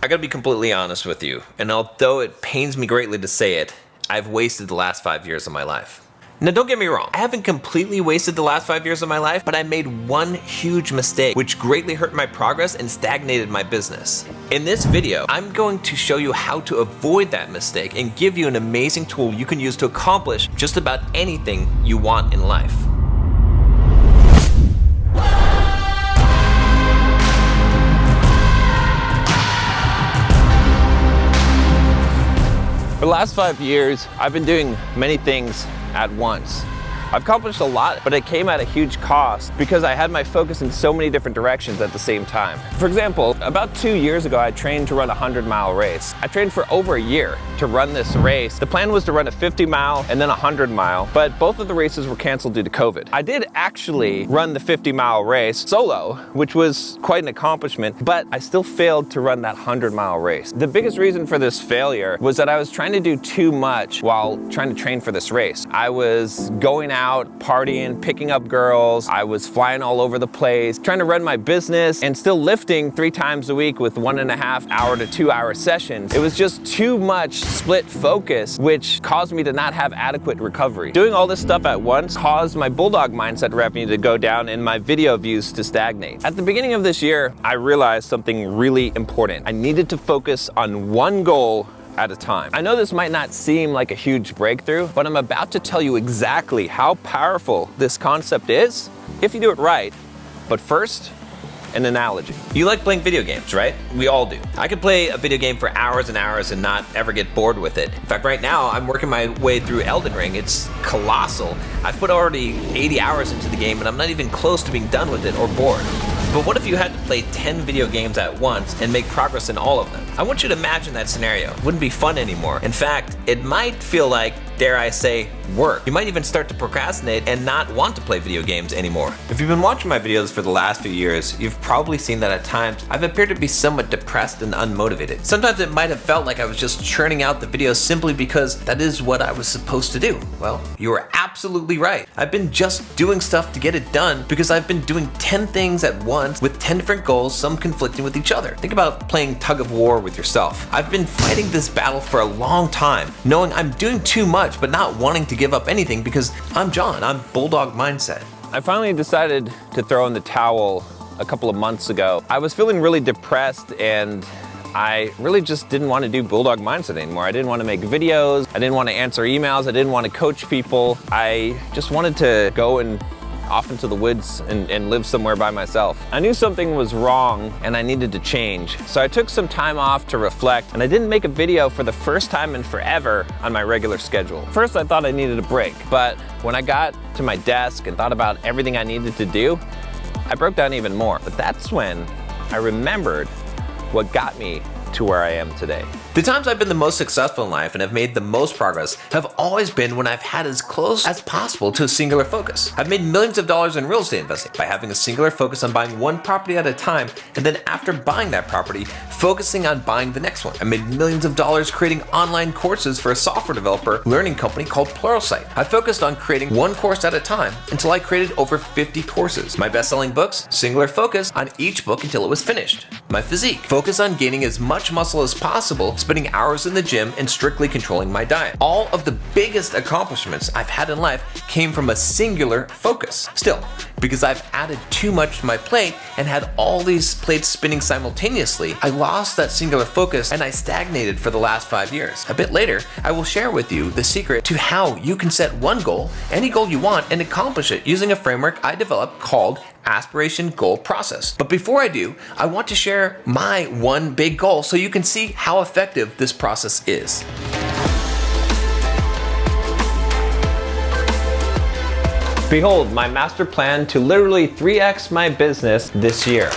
I gotta be completely honest with you, and although it pains me greatly to say it, I've wasted the last 5 years of my life. Now don't get me wrong, I haven't completely wasted the last 5 years of my life, but I made one huge mistake which greatly hurt my progress and stagnated my business. In this video, I'm going to show you how to avoid that mistake and give you an amazing tool you can use to accomplish just about anything you want in life. For the last 5 years, I've been doing many things at once. I've accomplished a lot, but it came at a huge cost because I had my focus in so many different directions at the same time. For example, about 2 years ago, I trained to run a 100-mile race. I trained for over a year to run this race. The plan was to run a 50-mile and then a 100-mile, but both of the races were canceled due to COVID. I did actually run the 50-mile race solo, which was quite an accomplishment, but I still failed to run that 100-mile race. The biggest reason for this failure was that I was trying to do too much while trying to train for this race. I was going out, partying, picking up girls. I was flying all over the place, trying to run my business and still lifting 3 times a week with 1.5 hour to 2 hour sessions. It was just too much split focus, which caused me to not have adequate recovery. Doing all this stuff at once caused my Bulldog Mindset revenue to go down and my video views to stagnate. At the beginning of this year, I realized something really important. I needed to focus on one goal at a time. I know this might not seem like a huge breakthrough, but I'm about to tell you exactly how powerful this concept is if you do it right. But first, an analogy. You like playing video games, right? We all do. I could play a video game for hours and hours and not ever get bored with it. In fact, right now, I'm working my way through Elden Ring. It's colossal. I've put already 80 hours into the game and I'm not even close to being done with it or bored. But what if you had to play 10 video games at once and make progress in all of them? I want you to imagine that scenario. It wouldn't be fun anymore. In fact, it might feel like, dare I say, work. You might even start to procrastinate and not want to play video games anymore. If you've been watching my videos for the last few years, you've probably seen that at times I've appeared to be somewhat depressed and unmotivated. Sometimes it might have felt like I was just churning out the videos simply because that is what I was supposed to do. Well, you are absolutely right. I've been just doing stuff to get it done because I've been doing 10 things at once with 10 different goals, some conflicting with each other. Think about playing tug of war with yourself. I've been fighting this battle for a long time, knowing I'm doing too much but not wanting to give up anything because I'm John, I'm Bulldog Mindset. I finally decided to throw in the towel a couple of months ago. I was feeling really depressed and I really just didn't want to do Bulldog Mindset anymore. I didn't want to make videos, I didn't want to answer emails, I didn't want to coach people. I just wanted to go and off into the woods and live somewhere by myself. I knew something was wrong and I needed to change. So I took some time off to reflect and I didn't make a video for the first time in forever on my regular schedule. First I thought I needed a break, but when I got to my desk and thought about everything I needed to do, I broke down even more. But that's when I remembered what got me to where I am today. The times I've been the most successful in life and have made the most progress have always been when I've had as close as possible to a singular focus. I've made millions of dollars in real estate investing by having a singular focus on buying one property at a time, and then after buying that property, focusing on buying the next one. I made millions of dollars creating online courses for a software developer learning company called Pluralsight. I focused on creating one course at a time until I created over 50 courses. My best-selling books, singular focus on each book until it was finished. My physique, focus on gaining as much muscle as possible, spending hours in the gym and strictly controlling my diet. All of the biggest accomplishments I've had in life came from a singular focus. Still, because I've added too much to my plate and had all these plates spinning simultaneously, I lost that singular focus and I stagnated for the last 5 years. A bit later, I will share with you the secret to how you can set one goal, any goal you want, and accomplish it using a framework I developed called Aspiration Goal Process. But before I do, I want to share my one big goal so you can see how effective this process is. Behold my master plan to literally 3x my business this year.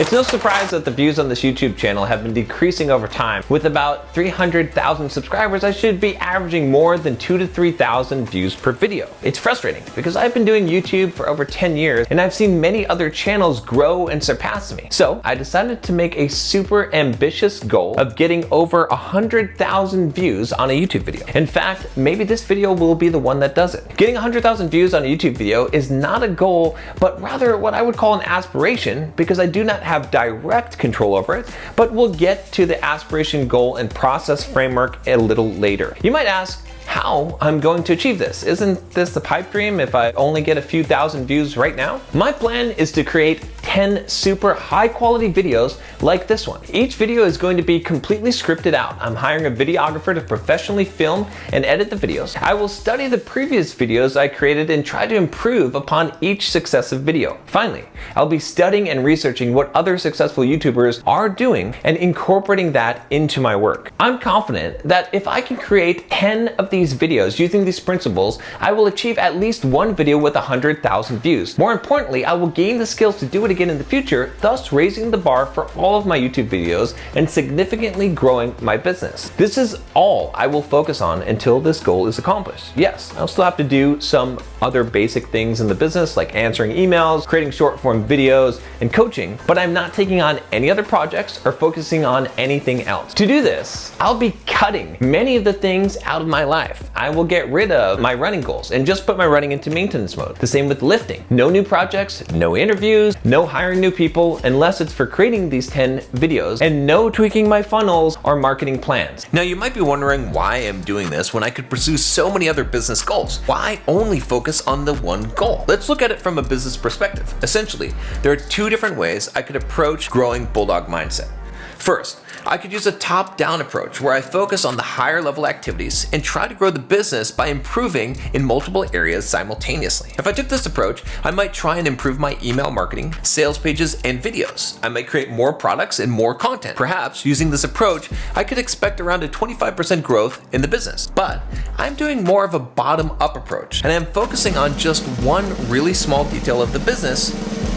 It's no surprise that the views on this YouTube channel have been decreasing over time. With about 300,000 subscribers, I should be averaging more than 2,000 to 3,000 views per video. It's frustrating because I've been doing YouTube for over 10 years and I've seen many other channels grow and surpass me. So I decided to make a super ambitious goal of getting over 100,000 views on a YouTube video. In fact, maybe this video will be the one that does it. Getting 100,000 views on a YouTube video is not a goal, but rather what I would call an aspiration because I do not have direct control over it, but we'll get to the aspiration, goal, and process framework a little later. You might ask, how I'm going to achieve this. Isn't this the pipe dream if I only get a few thousand views right now? My plan is to create 10 super high quality videos like this one. Each video is going to be completely scripted out. I'm hiring a videographer to professionally film and edit the videos. I will study the previous videos I created and try to improve upon each successive video. Finally, I'll be studying and researching what other successful YouTubers are doing and incorporating that into my work. I'm confident that if I can create 10 of these videos using these principles, I will achieve at least one video with 100,000 views. More importantly, I will gain the skills to do it again in the future, thus raising the bar for all of my YouTube videos and significantly growing my business. This is all I will focus on until this goal is accomplished. Yes, I'll still have to do some other basic things in the business like answering emails, creating short form videos, and coaching, but I'm not taking on any other projects or focusing on anything else. To do this, I'll be cutting many of the things out of my life. I will get rid of my running goals and just put my running into maintenance mode. The same with lifting. No new projects, no interviews, no hiring new people unless it's for creating these 10 videos, and no tweaking my funnels or marketing plans. Now you might be wondering why I'm doing this when I could pursue so many other business goals. Why only focus on the one goal? Let's look at it from a business perspective. Essentially, there are two different ways I could approach growing Bulldog Mindset. First, I could use a top-down approach where I focus on the higher level activities and try to grow the business by improving in multiple areas simultaneously. If I took this approach, I might try and improve my email marketing, sales pages, and videos. I might create more products and more content. Perhaps using this approach, I could expect around a 25% growth in the business. But I'm doing more of a bottom-up approach, and I'm focusing on just one really small detail of the business,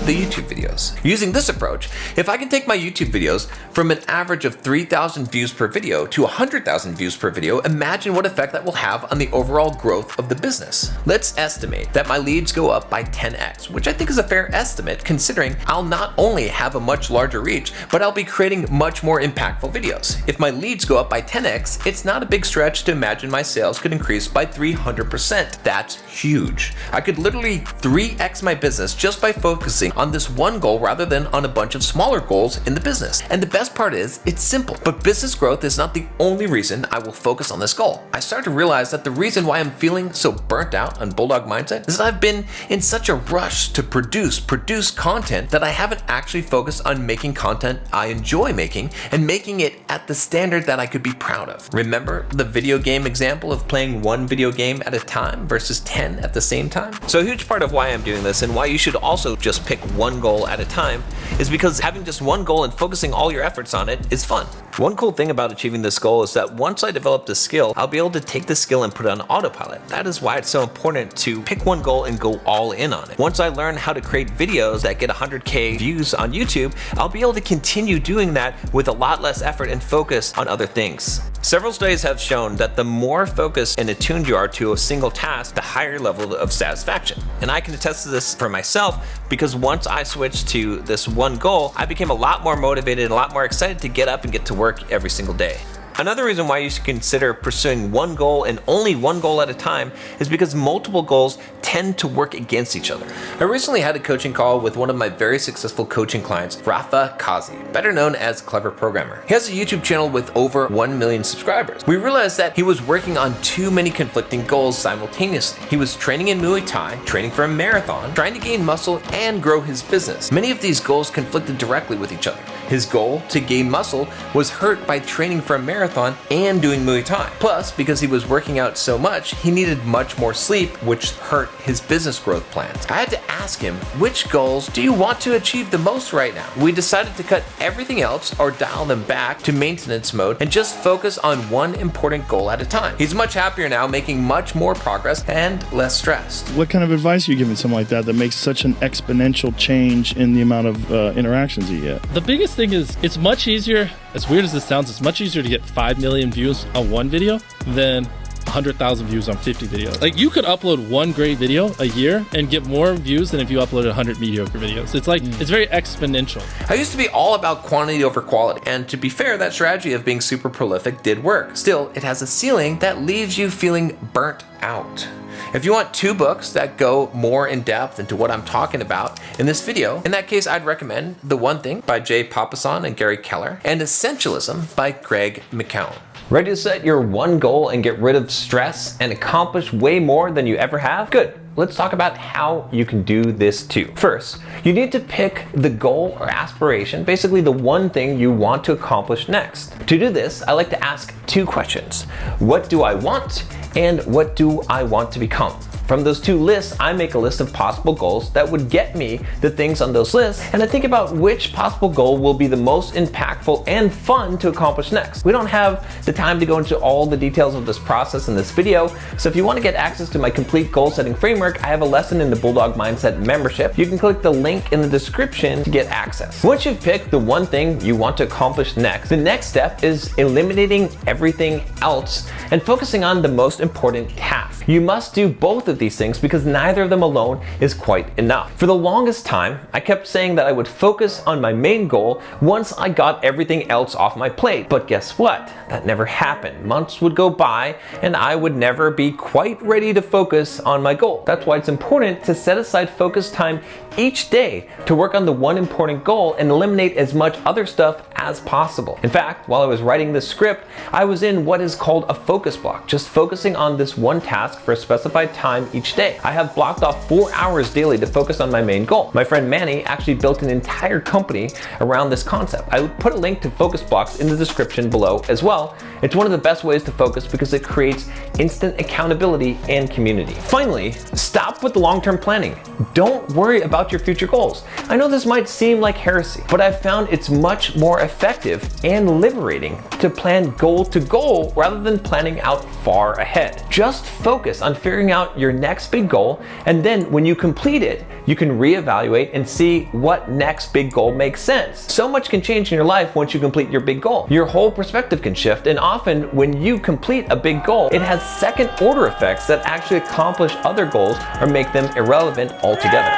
the YouTube videos. Using this approach, if I can take my YouTube videos from an average of 3,000 views per video to 100,000 views per video, imagine what effect that will have on the overall growth of the business. Let's estimate that my leads go up by 10x, which I think is a fair estimate considering I'll not only have a much larger reach, but I'll be creating much more impactful videos. If my leads go up by 10x, it's not a big stretch to imagine my sales could increase by 300%. That's huge. I could literally 3x my business just by focusing on this one goal rather than on a bunch of smaller goals in the business. And the best part is, it's simple. But business growth is not the only reason I will focus on this goal. I started to realize that the reason why I'm feeling so burnt out on Bulldog Mindset is that I've been in such a rush to produce content that I haven't actually focused on making content I enjoy making and making it at the standard that I could be proud of. Remember the video game example of playing one video game at a time versus 10 at the same time? So a huge part of why I'm doing this and why you should also just pick one goal at a time is because having just one goal and focusing all your efforts on it is fun. One cool thing about achieving this goal is that once I develop the skill, I'll be able to take the skill and put it on autopilot. That is why it's so important to pick one goal and go all in on it. Once I learn how to create videos that get 100K views on YouTube, I'll be able to continue doing that with a lot less effort and focus on other things. Several studies have shown that the more focused and attuned you are to a single task, the higher level of satisfaction. And I can attest to this for myself because once I switched to this one goal, I became a lot more motivated and a lot more excited to get up and get to work every single day. Another reason why you should consider pursuing one goal and only one goal at a time is because multiple goals tend to work against each other. I recently had a coaching call with one of my very successful coaching clients, Rafa Kazi, better known as Clever Programmer. He has a YouTube channel with over 1 million subscribers. We realized that he was working on too many conflicting goals simultaneously. He was training in Muay Thai, training for a marathon, trying to gain muscle, and grow his business. Many of these goals conflicted directly with each other. His goal to gain muscle was hurt by training for a marathon and doing Muay Thai. Plus, because he was working out so much, he needed much more sleep, which hurt his business growth plans. I had to ask him, which goals do you want to achieve the most right now? We decided to cut everything else or dial them back to maintenance mode and just focus on one important goal at a time. He's much happier now, making much more progress and less stressed. What kind of advice are you giving someone like that that makes such an exponential change in the amount of interactions you get? The biggest thing is it's much easier, as weird as this sounds, it's much easier to get 5 million views on one video than 100,000 views on 50 videos. Like, you could upload one great video a year and get more views than if you uploaded 100 mediocre videos. It's like, it's very exponential. I used to be all about quantity over quality, and to be fair, that strategy of being super prolific did work. Still, it has a ceiling that leaves you feeling burnt out. If you want 2 books that go more in depth into what I'm talking about in this video, in that case, I'd recommend The One Thing by Jay Papasan and Gary Keller, and Essentialism by Greg McKeown. Ready to set your one goal and get rid of stress and accomplish way more than you ever have? Good. Let's talk about how you can do this too. First, you need to pick the goal or aspiration, basically the one thing you want to accomplish next. To do this, I like to ask 2 questions. What do I want? And what do I want to become? From those 2 lists, I make a list of possible goals that would get me the things on those lists, and I think about which possible goal will be the most impactful and fun to accomplish next. We don't have the time to go into all the details of this process in this video, so if you want to get access to my complete goal setting framework, I have a lesson in the Bulldog Mindset membership. You can click the link in the description to get access. Once you've picked the one thing you want to accomplish next, the next step is eliminating everything else and focusing on the most important task. You must do both of these things because neither of them alone is quite enough. For the longest time, I kept saying that I would focus on my main goal once I got everything else off my plate. But guess what? That never happened. Months would go by and I would never be quite ready to focus on my goal. That's why it's important to set aside focus time each day to work on the one important goal and eliminate as much other stuff as possible. In fact, while I was writing this script, I was in what is called a focus block, just focusing on this one task for a specified time each day. I have blocked off 4 hours daily to focus on my main goal. My friend Manny actually built an entire company around this concept. I will put a link to focus blocks in the description below as well. It's one of the best ways to focus because it creates instant accountability and community. Finally, stop with the long-term planning. Don't worry about your future goals. I know this might seem like heresy, but I've found it's much more effective and liberating to plan goal to goal rather than planning out far ahead. Just focus on figuring out your next big goal, and then when you complete it, you can reevaluate and see what next big goal makes sense. So much can change in your life once you complete your big goal. Your whole perspective can shift, and often when you complete a big goal, it has second order effects that actually accomplish other goals or make them irrelevant altogether.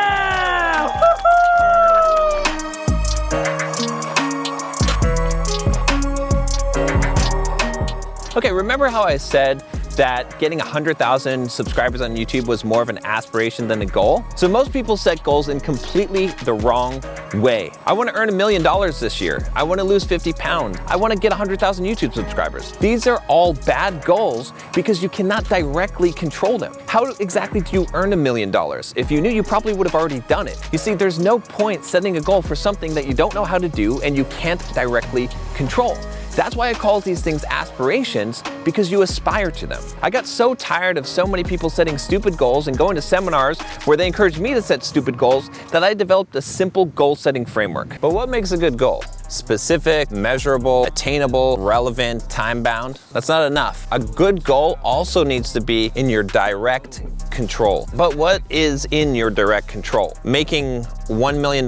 Okay, remember how I said that getting 100,000 subscribers on YouTube was more of an aspiration than a goal? So most people set goals in completely the wrong way. I want to earn $1 million this year. I want to lose 50 pounds. I want to get 100,000 YouTube subscribers. These are all bad goals because you cannot directly control them. How exactly do you earn $1 million? If you knew, you probably would have already done it. You see, there's no point setting a goal for something that you don't know how to do and you can't directly control. That's why I call these things aspirations, because you aspire to them. I got so tired of so many people setting stupid goals and going to seminars where they encouraged me to set stupid goals that I developed a simple goal setting framework. But what makes a good goal? Specific, measurable, attainable, relevant, time-bound. That's not enough. A good goal also needs to be in your direct control. But what is in your direct control? Making $1 million?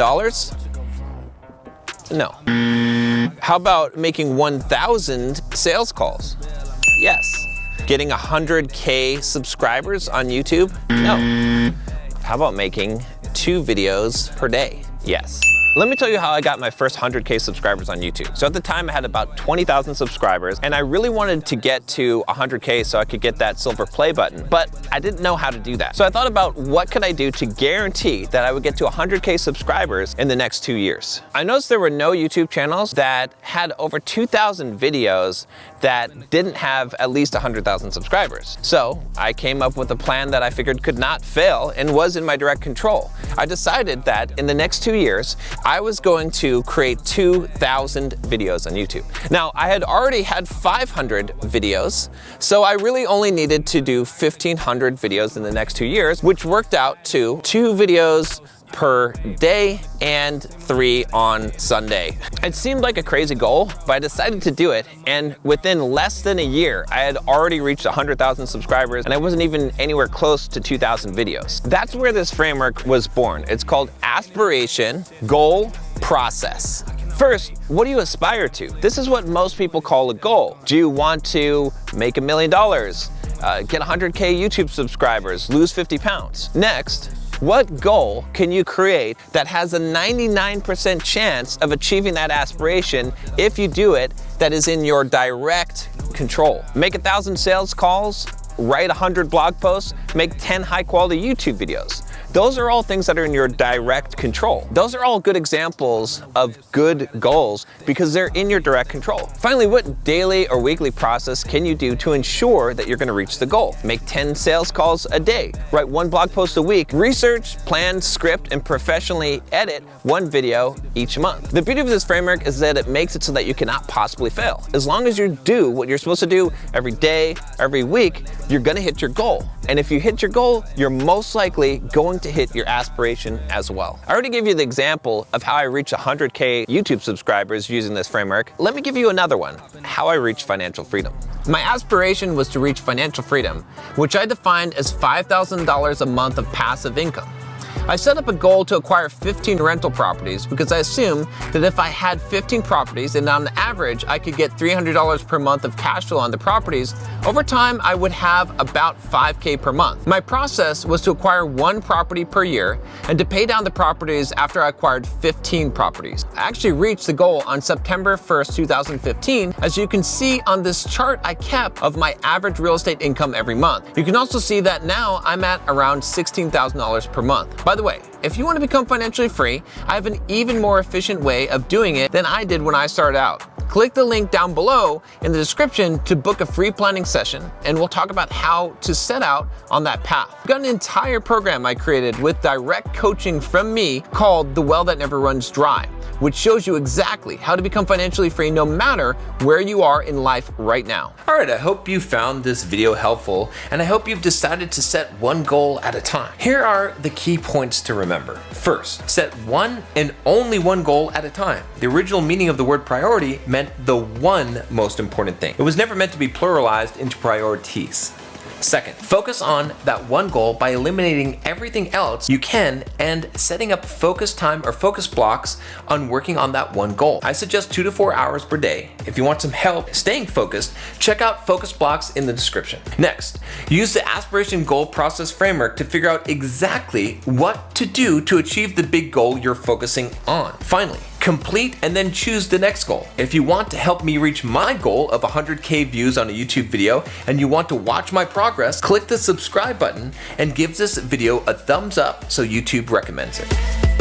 No. How about making 1,000 sales calls? Yes. Getting 100K subscribers on YouTube? No. How about making 2 videos per day? Yes. Let me tell you how I got my first 100K subscribers on YouTube. So at the time I had about 20,000 subscribers and I really wanted to get to 100K so I could get that silver play button, but I didn't know how to do that. So I thought about what could I do to guarantee that I would get to 100K subscribers in the next 2 years. I noticed there were no YouTube channels that had over 2,000 videos that didn't have at least 100,000 subscribers. So I came up with a plan that I figured could not fail and was in my direct control. I decided that in the next 2 years, I was going to create 2,000 videos on YouTube. Now, I had already had 500 videos, so I really only needed to do 1,500 videos in the next 2 years, which worked out to 2 videos per day and 3 on Sunday. It seemed like a crazy goal, but I decided to do it, and within less than a year, I had already reached 100,000 subscribers, and I wasn't even anywhere close to 2,000 videos. That's where this framework was born. It's called Aspiration, Goal, Process. First, what do you aspire to? This is what most people call a goal. Do you want to make $1 million, get 100K YouTube subscribers, lose 50 pounds? Next, what goal can you create that has a 99% chance of achieving that aspiration if you do it that is in your direct control? Make 1,000 sales calls write 100 blog posts, make 10 high quality YouTube videos. Those are all things that are in your direct control. Those are all good examples of good goals because they're in your direct control. Finally, what daily or weekly process can you do to ensure that you're going to reach the goal? Make 10 sales calls a day, write 1 blog post a week, research, plan, script, and professionally edit 1 video each month. The beauty of this framework is that it makes it so that you cannot possibly fail. As long as you do what you're supposed to do every day, every week, you're going to hit your goal. And if you hit your goal, you're most likely going to hit your aspiration as well. I already gave you the example of how I reach 100K YouTube subscribers using this framework. Let me give you another one, how I reach financial freedom. My aspiration was to reach financial freedom, which I defined as $5,000 a month of passive income. I set up a goal to acquire 15 rental properties because I assumed that if I had 15 properties and on average I could get $300 per month of cash flow on the properties, over time I would have about $5K per month. My process was to acquire 1 property per year and to pay down the properties after I acquired 15 properties. I actually reached the goal on September 1st, 2015, as you can see on this chart I kept of my average real estate income every month. You can also see that now I'm at around $16,000 per month. By the way, if you want to become financially free, I have an even more efficient way of doing it than I did when I started out. Click the link down below in the description to book a free planning session, and we'll talk about how to set out on that path. I've got an entire program I created with direct coaching from me called The Well That Never Runs Dry, which shows you exactly how to become financially free no matter where you are in life right now. Alright, I hope you found this video helpful, and I hope you've decided to set 1 goal at a time. Here are the key points to remember. First, set 1 and only 1 goal at a time. The original meaning of the word priority meant the one most important thing. It was never meant to be pluralized into priorities. Second, focus on that 1 goal by eliminating everything else you can and setting up focus time or focus blocks on working on that 1 goal. I suggest 2 to 4 hours per day. If you want some help staying focused, check out focus blocks in the description. Next, use the aspiration goal process framework to figure out exactly what to do to achieve the big goal you're focusing on. Finally, complete and then choose the next goal. If you want to help me reach my goal of 100K views on a YouTube video and you want to watch my progress, click the subscribe button and give this video a thumbs up so YouTube recommends it.